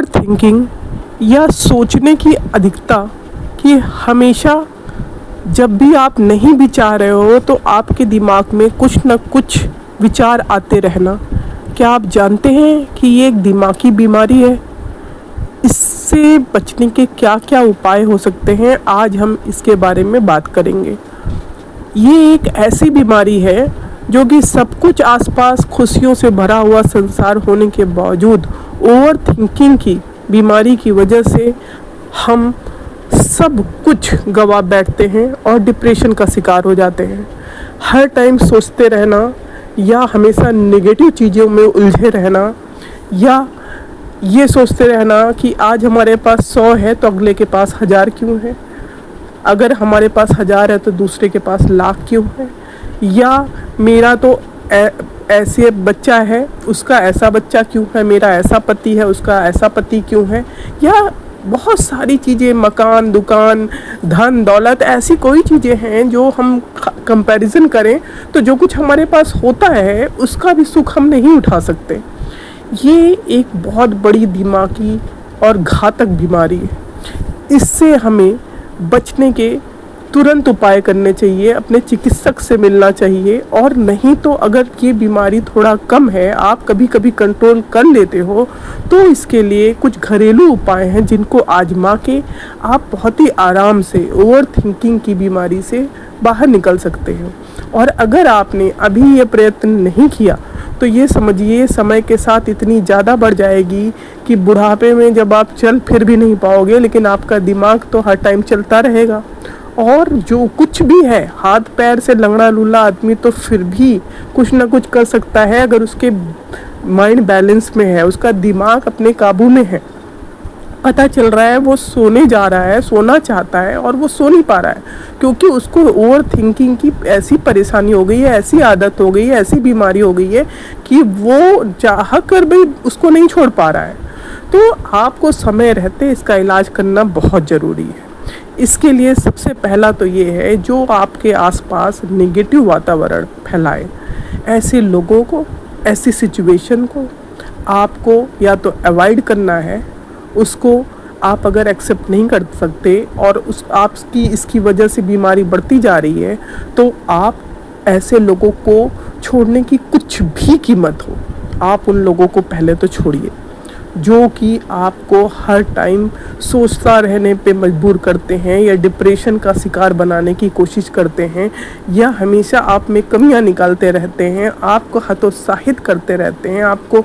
Over thinking या सोचने की अधिकता कि हमेशा जब भी आप नहीं विचार रहे हो तो आपके दिमाग में कुछ न कुछ विचार आते रहना। क्या आप जानते हैं कि ये एक दिमागी बीमारी है? इससे बचने के क्या क्या उपाय हो सकते हैं, आज हम इसके बारे में बात करेंगे। ये एक ऐसी बीमारी है जो कि सब कुछ आसपास खुशियों से भरा हुआ संसार होने के बावजूद ओवर थिंकिंग की बीमारी की वजह से हम सब कुछ गवा बैठते हैं और डिप्रेशन का शिकार हो जाते हैं। हर टाइम सोचते रहना या हमेशा नेगेटिव चीज़ों में उलझे रहना या ये सोचते रहना कि आज हमारे पास 100 है तो अगले के पास 1000 क्यों है, अगर हमारे पास 1000 है तो दूसरे के पास लाख क्यों है, या मेरा तो ऐसे बच्चा है उसका ऐसा बच्चा क्यों है, मेरा ऐसा पति है उसका ऐसा पति क्यों है, या बहुत सारी चीज़ें, मकान, दुकान, धन दौलत, ऐसी कोई चीज़ें हैं जो हम कंपैरिजन करें तो जो कुछ हमारे पास होता है उसका भी सुख हम नहीं उठा सकते। ये एक बहुत बड़ी दिमागी और घातक बीमारी है। इससे हमें बचने के तुरंत उपाय करने चाहिए, अपने चिकित्सक से मिलना चाहिए, और नहीं तो अगर ये बीमारी थोड़ा कम है, आप कभी कभी कंट्रोल कर लेते हो, तो इसके लिए कुछ घरेलू उपाय हैं जिनको आजमा के आप बहुत ही आराम से ओवर थिंकिंग की बीमारी से बाहर निकल सकते हो। और अगर आपने अभी ये प्रयत्न नहीं किया तो ये समझिए समय के साथ इतनी ज़्यादा बढ़ जाएगी कि बुढ़ापे में जब आप चल फिर भी नहीं पाओगे, लेकिन आपका दिमाग तो हर टाइम चलता रहेगा। और जो कुछ भी है, हाथ पैर से लंगड़ा लूला आदमी तो फिर भी कुछ ना कुछ कर सकता है अगर उसके माइंड बैलेंस में है, उसका दिमाग अपने काबू में है। पता चल रहा है वो सोने जा रहा है, सोना चाहता है और वो सो नहीं पा रहा है क्योंकि उसको ओवर थिंकिंग की ऐसी परेशानी हो गई है, ऐसी आदत हो गई है, ऐसी बीमारी हो गई है कि वो चाह कर भी उसको नहीं छोड़ पा रहा है। तो आपको समय रहते इसका इलाज करना बहुत ज़रूरी है। इसके लिए सबसे पहला तो ये है, जो आपके आसपास नेगेटिव वातावरण फैलाए, ऐसे लोगों को, ऐसी सिचुएशन को आपको या तो अवॉइड करना है। उसको आप अगर एक्सेप्ट नहीं कर सकते और उस आपकी इसकी वजह से बीमारी बढ़ती जा रही है तो आप ऐसे लोगों को छोड़ने की कुछ भी कीमत हो, आप उन लोगों को पहले तो छोड़िए जो कि आपको हर टाइम सोचता रहने पे मजबूर करते हैं या डिप्रेशन का शिकार बनाने की कोशिश करते हैं, या हमेशा आप में कमियां निकालते रहते हैं, आपको हतोत्साहित करते रहते हैं, आपको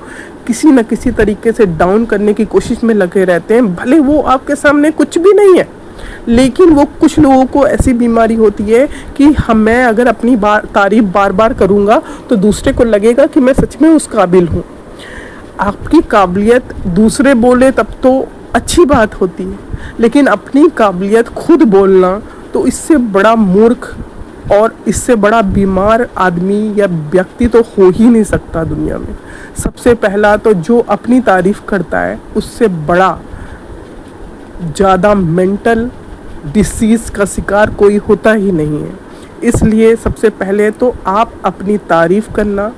किसी न किसी तरीके से डाउन करने की कोशिश में लगे रहते हैं। भले वो आपके सामने कुछ भी नहीं है, लेकिन वो कुछ लोगों को ऐसी बीमारी होती है कि मैं अगर अपनी तारीफ बार बार करूँगा तो दूसरे को लगेगा कि मैं सच में उस काबिल हूँ। आपकी काबिलियत दूसरे बोले तब तो अच्छी बात होती है, लेकिन अपनी काबिलियत खुद बोलना तो इससे बड़ा मूर्ख और इससे बड़ा बीमार आदमी या व्यक्ति तो हो ही नहीं सकता दुनिया में। सबसे पहला तो जो अपनी तारीफ करता है उससे बड़ा ज़्यादा मेंटल डिसीज़ का शिकार कोई होता ही नहीं है। इसलिए सबसे पहले तो आप अपनी तारीफ़ करना,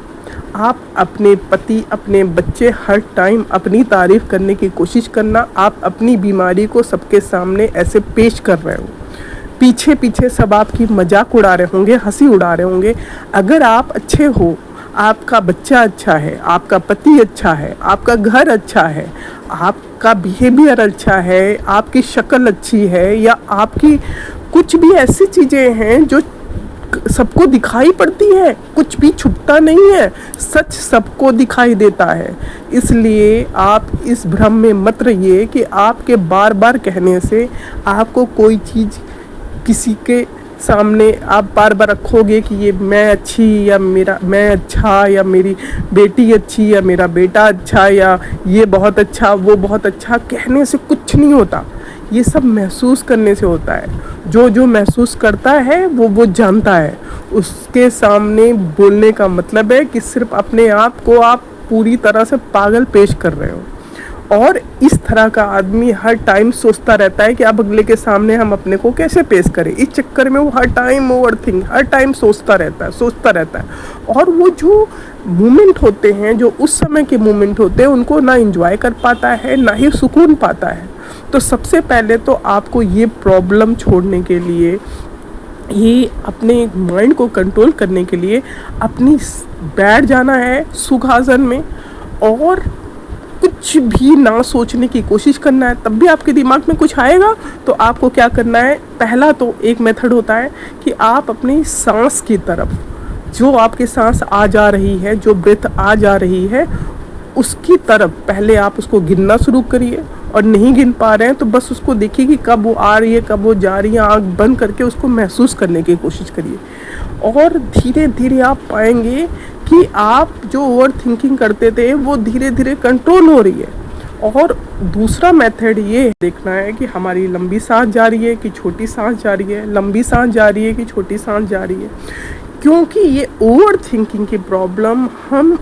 आप अपने पति, अपने बच्चे, हर टाइम अपनी तारीफ़ करने की कोशिश करना। आप अपनी बीमारी को सबके सामने ऐसे पेश कर रहे हो, पीछे पीछे सब आपकी मजाक उड़ा रहे होंगे, हंसी उड़ा रहे होंगे। अगर आप अच्छे हो, आपका बच्चा अच्छा है, आपका पति अच्छा है, आपका घर अच्छा है, आपका बिहेवियर अच्छा है, आपकी शक्ल अच्छी है, या आपकी कुछ भी ऐसी चीज़ें हैं जो सबको दिखाई पड़ती है, कुछ भी छुपता नहीं है, सच सबको दिखाई देता है। इसलिए आप इस भ्रम में मत रहिए कि आपके बार बार कहने से आपको कोई चीज़ किसी के सामने आप बार बार रखोगे कि ये मैं अच्छी, या मैं अच्छा, या मेरी बेटी अच्छी, या मेरा बेटा अच्छा, या ये बहुत अच्छा, वो बहुत अच्छा। कहने से कुछ नहीं होता, ये सब महसूस करने से होता है। जो जो महसूस करता है वो जानता है। उसके सामने बोलने का मतलब है कि सिर्फ अपने आप को आप पूरी तरह से पागल पेश कर रहे हो। और इस तरह का आदमी हर टाइम सोचता रहता है कि अब अगले के सामने हम अपने को कैसे पेश करें। इस चक्कर में वो हर टाइम ओवरथिंक, हर टाइम सोचता रहता है। और वो जो मोमेंट होते हैं, जो उस समय के मोमेंट होते हैं, उनको ना इंजॉय कर पाता है, ना ही सुकून पाता है। तो सबसे पहले तो आपको ये प्रॉब्लम छोड़ने के लिए, ये अपने माइंड को कंट्रोल करने के लिए अपनी बैठ जाना है सुखासन में और कुछ भी ना सोचने की कोशिश करना है। तब भी आपके दिमाग में कुछ आएगा तो आपको क्या करना है, पहला तो एक मेथड होता है कि आप अपनी सांस की तरफ, जो आपकी सांस आ जा रही है, जो ब्रेथ आ जा रही है, उसकी तरफ पहले आप उसको गिनना शुरू करिए। और नहीं गिन पा रहे हैं तो बस उसको देखिए कि कब वो आ रही है, कब वो जा रही है। आँख बंद करके उसको महसूस करने की कोशिश करिए और धीरे धीरे आप पाएंगे कि आप जो ओवर थिंकिंग करते थे वो धीरे धीरे कंट्रोल हो रही है। और दूसरा मेथड ये देखना है कि हमारी लंबी सांस जा रही है कि छोटी सांस जा रही है, लंबी सांस जा रही है कि छोटी सांस जा रही है। क्योंकि ये ओवर थिंकिंग की प्रॉब्लम, हम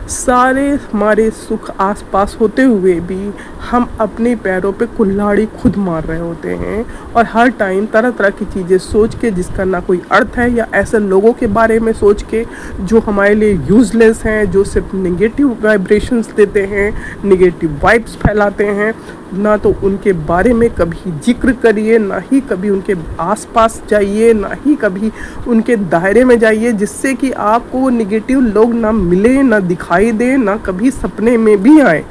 सारे हमारे सुख आसपास होते हुए भी हम अपने पैरों पे कुल्हाड़ी खुद मार रहे होते हैं और हर टाइम तरह तरह की चीज़ें सोच के जिसका ना कोई अर्थ है, या ऐसे लोगों के बारे में सोच के जो हमारे लिए यूज़लेस हैं, जो सिर्फ नेगेटिव वाइब्रेशंस देते हैं, नेगेटिव वाइब्स फैलाते हैं। ना तो उनके बारे में कभी जिक्र करिए, ना ही कभी उनके आसपास जाइए, ना ही कभी उनके दायरे में जाइए, जिससे कि आपको वो निगेटिव लोग ना मिले, ना दिखाई दे, ना कभी सपने में भी आए।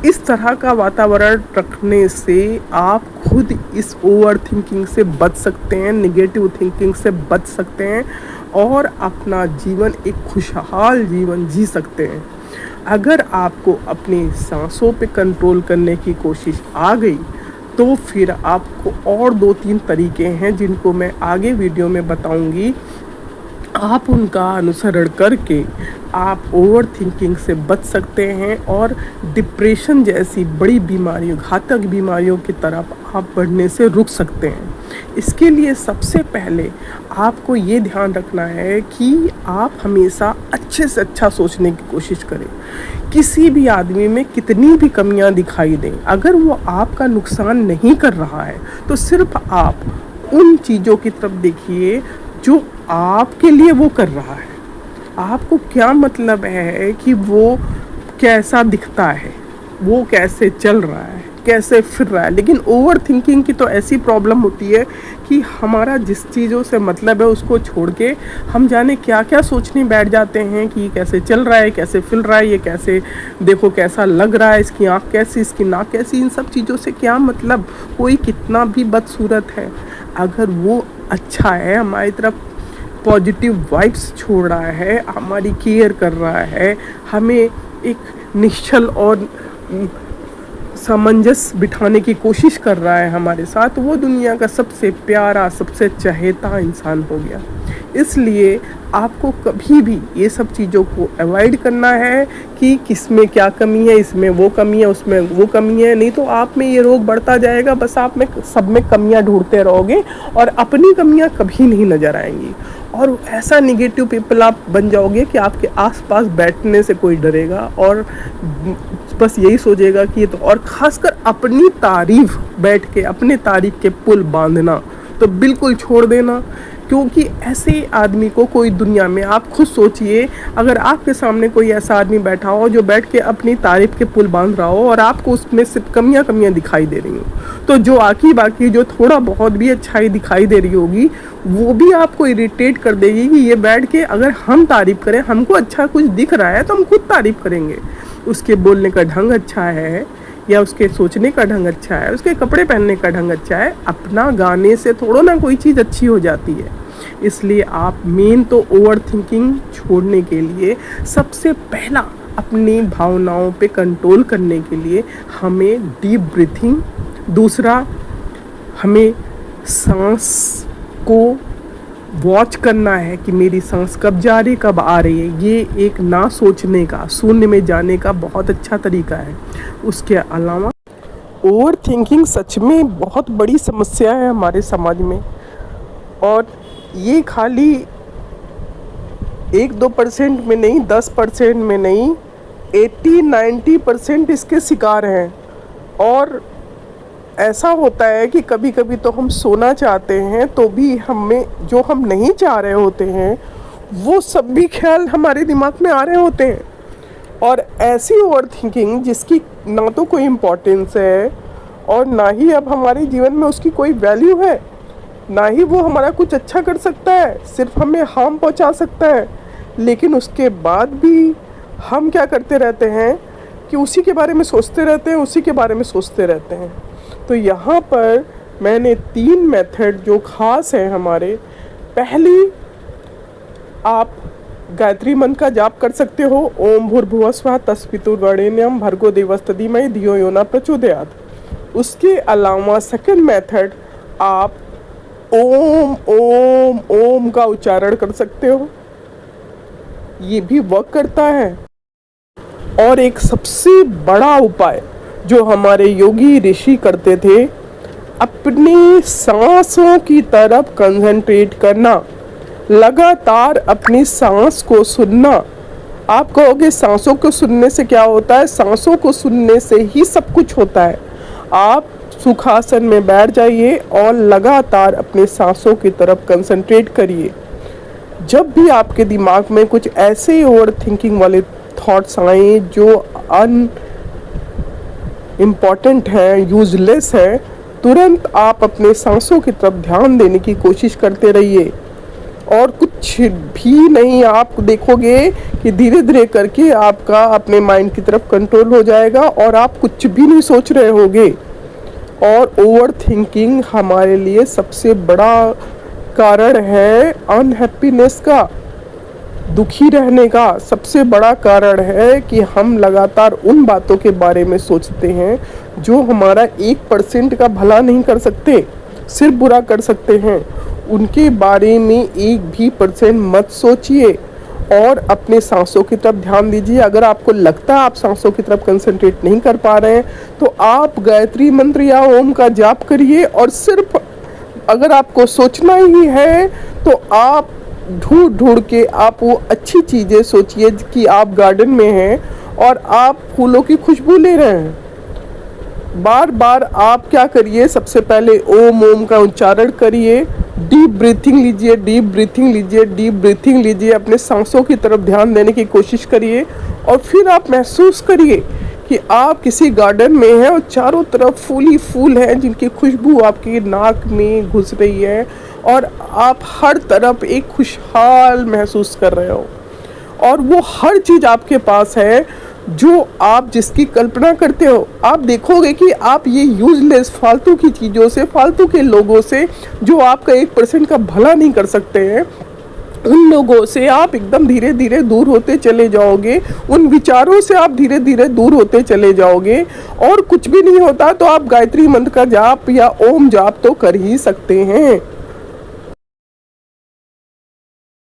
इस तरह का वातावरण रखने से आप खुद इस ओवर थिंकिंग से बच सकते हैं, निगेटिव थिंकिंग से बच सकते हैं और अपना जीवन एक खुशहाल जीवन जी सकते हैं। अगर आपको अपनी सांसों पे कंट्रोल करने की कोशिश आ गई तो फिर आपको और 2-3 तरीके हैं जिनको मैं आगे वीडियो में बताऊंगी। आप उनका अनुसरण करके आप ओवर थिंकिंग से बच सकते हैं और डिप्रेशन जैसी बड़ी बीमारियों, घातक बीमारियों की तरफ आप बढ़ने से रुक सकते हैं। इसके लिए सबसे पहले आपको ये ध्यान रखना है कि आप हमेशा अच्छे से अच्छा सोचने की कोशिश करें। किसी भी आदमी में कितनी भी कमियां दिखाई दें, अगर वो आपका नुकसान नहीं कर रहा है तो सिर्फ आप उन चीज़ों की तरफ देखिए जो आपके लिए वो कर रहा है। आपको क्या मतलब है कि वो कैसा दिखता है, वो कैसे चल रहा है, कैसे फिर रहा है। लेकिन ओवर थिंकिंग की तो ऐसी प्रॉब्लम होती है कि हमारा जिस चीज़ों से मतलब है उसको छोड़ के हम जाने क्या क्या सोचने बैठ जाते हैं कि कैसे चल रहा है, कैसे फिर रहा है, ये कैसे, देखो कैसा लग रहा है, इसकी आँख कैसी, इसकी नाक कैसी। इन सब चीज़ों से क्या मतलब, कोई कितना भी बदसूरत है, अगर वो अच्छा है, हमारी तरफ पॉजिटिव वाइब्स छोड़ रहा है, हमारी केयर कर रहा है, हमें एक निश्चल और सामंजस्य बिठाने की कोशिश कर रहा है हमारे साथ, वो दुनिया का सबसे प्यारा, सबसे चहेता इंसान हो गया। इसलिए आपको कभी भी ये सब चीज़ों को अवॉइड करना है कि किसमें क्या कमी है, इसमें वो कमी है, उसमें वो कमी है। नहीं तो आप में ये रोग बढ़ता जाएगा, बस आप में सब में कमियां ढूंढते रहोगे और अपनी कमियां कभी नहीं नज़र आएंगी। और ऐसा निगेटिव पीपल आप बन जाओगे कि आपके आसपास बैठने से कोई डरेगा और बस यही सोचेगा कि ये तो, और ख़ासकर अपनी तारीफ बैठ के अपने तारीफ के पुल बांधना तो बिल्कुल छोड़ देना। क्योंकि ऐसे आदमी को कोई दुनिया में, आप खुद सोचिए, अगर आपके सामने कोई ऐसा आदमी बैठा हो जो बैठ के अपनी तारीफ के पुल बांध रहा हो और आपको उसमें सिर्फ कमियां दिखाई दे रही हो, तो जो बाकी जो थोड़ा बहुत भी अच्छाई दिखाई दे रही होगी वो भी आपको इरिटेट कर देगी कि ये बैठ के, अगर हम तारीफ करें, हमको अच्छा कुछ दिख रहा है तो हम खुद तारीफ करेंगे। उसके बोलने का ढंग अच्छा है, या उसके सोचने का ढंग अच्छा है, उसके कपड़े पहनने का ढंग अच्छा है, अपना गाने से थोड़ा ना कोई चीज़ अच्छी हो जाती है। इसलिए आप मेन तो ओवर थिंकिंग छोड़ने के लिए सबसे पहला अपनी भावनाओं पे कंट्रोल करने के लिए हमें डीप ब्रीथिंग, दूसरा हमें सांस को वॉच करना है कि मेरी सांस कब जा रही कब आ रही है। ये एक ना सोचने का, शून्य में जाने का बहुत अच्छा तरीका है। उसके अलावा ओवर थिंकिंग सच में बहुत बड़ी समस्या है हमारे समाज में, और ये खाली 1-2% में नहीं, 10% में नहीं, 80-90% इसके शिकार हैं। और ऐसा होता है कि कभी कभी तो हम सोना चाहते हैं तो भी हमें जो हम नहीं चाह रहे होते हैं वो सब भी ख्याल हमारे दिमाग में आ रहे होते हैं। और ऐसी ओवर थिंकिंग जिसकी ना तो कोई इम्पोर्टेंस है और ना ही अब हमारे जीवन में उसकी कोई वैल्यू है, ना ही वो हमारा कुछ अच्छा कर सकता है, सिर्फ हमें हार्म पहुंचा सकता है। लेकिन उसके बाद भी हम क्या करते रहते हैं कि उसी के बारे में सोचते रहते हैं, उसी के बारे में सोचते रहते हैं। तो यहाँ पर मैंने 3 मेथड जो ख़ास हैं हमारे। पहली, आप गायत्री मंत्र का जाप कर सकते हो, ओम भूर्भुवः स्वः तत्सवितुर्वरेण्यं भर्गो देवस्य धीमहि धियो यो न प्रचोदयात्। उसके अलावा सेकंड मेथड, आप ओम ओम ओम का उच्चारण कर सकते हो, ये भी वर्क करता है। और एक सबसे बड़ा उपाय जो हमारे योगी ऋषि करते थे, अपनी सांसों की तरफ कंसंट्रेट करना, लगातार अपनी सांस को सुनना। आप कहोगे सांसों को सुनने से क्या होता है? सांसों को सुनने से ही सब कुछ होता है। आप सुखासन में बैठ जाइए और लगातार अपने सांसों की तरफ कंसंट्रेट करिए। जब भी आपके दिमाग में कुछ ऐसे ओवर थिंकिंग वाले थॉट्स आए जो इम्पॉर्टेंट है, यूजलेस है, तुरंत आप अपने सांसों की तरफ ध्यान देने की कोशिश करते रहिए। और कुछ भी नहीं, आप देखोगे कि धीरे धीरे करके आपका अपने माइंड की तरफ कंट्रोल हो जाएगा और आप कुछ भी नहीं सोच रहे होगे। और ओवर थिंकिंग हमारे लिए सबसे बड़ा कारण है अनहैप्पीनेस का, दुखी रहने का सबसे बड़ा कारण है कि हम लगातार उन बातों के बारे में सोचते हैं जो हमारा 1% का भला नहीं कर सकते, सिर्फ बुरा कर सकते हैं। उनके बारे में 1% मत सोचिए और अपने सांसों की तरफ ध्यान दीजिए। अगर आपको लगता है आप सांसों की तरफ कंसंट्रेट नहीं कर पा रहे हैं तो आप गायत्री मंत्र या ओम का जाप करिए। और सिर्फ अगर आपको सोचना ही है तो आप ढूंढ ढूंढ के आप वो अच्छी चीज़ें सोचिए कि आप गार्डन में हैं और आप फूलों की खुशबू ले रहे हैं। बार बार आप क्या करिए, सबसे पहले ओम ओम का उच्चारण करिए, डीप ब्रीथिंग लीजिए, डीप ब्रीथिंग लीजिए, डीप ब्रीथिंग लीजिए, अपने सांसों की तरफ ध्यान देने की कोशिश करिए। और फिर आप महसूस करिए कि आप किसी गार्डन में हैं और चारों तरफ फूल ही फूल हैं जिनकी खुशबू आपकी नाक में घुस रही है और आप हर तरफ एक खुशहाल महसूस कर रहे हो। और वो हर चीज़ आपके पास है जो आप जिसकी कल्पना करते हो। आप देखोगे कि आप ये यूजलेस फालतू की चीज़ों से, फालतू के लोगों से जो आपका 1% का भला नहीं कर सकते हैं, उन लोगों से आप एकदम धीरे धीरे दूर होते चले जाओगे, उन विचारों से आप धीरे धीरे दूर होते चले जाओगे। और कुछ भी नहीं होता तो आप गायत्री मंत्र का जाप या ओम जाप तो कर ही सकते हैं।